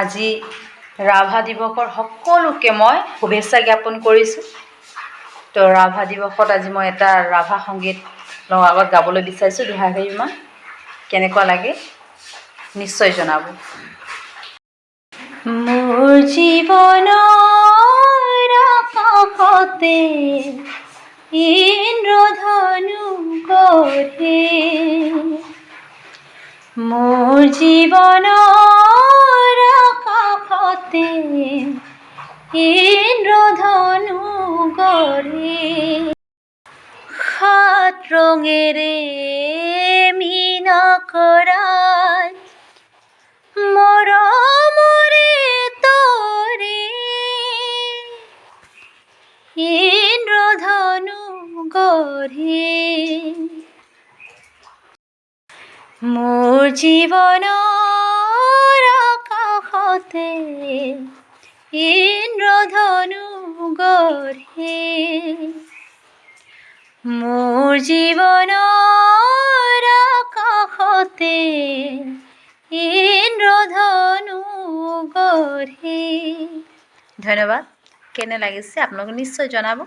আজি ৰাভা দিৱসৰ সকলোকে মই শুভেচ্ছা জ্ঞাপন কৰিছোঁ। তো ৰাভা দিৱসত আজি মই এটা ৰাভা সংগীত আগত গাবলৈ বিচাৰিছোঁ দুহাৰীমান। কেনেকুৱা লাগে নিশ্চয় জনাব। মোৰ জীৱনৰ আকাশতে ইন্দ্ৰধনু গঢ়ে, মোৰ জীৱনৰ আকাশতে ইন্দ্ৰধনু গঢ়ে, সাত ৰঙেৰে মীনা কৰা মৰমৰে তৰে ইন্দ্ৰধনু গঢ়ে, মোৰ জীৱনৰ আকাশতে ইন্দ্ৰধনু গঢ়ে, মোৰ জীৱনৰ আকাশতে ইন্দ্ৰধনু গঢ়ে। ধন্যবাদ। কেনে লাগিছে আপোনালোকে নিশ্চয় জনাব।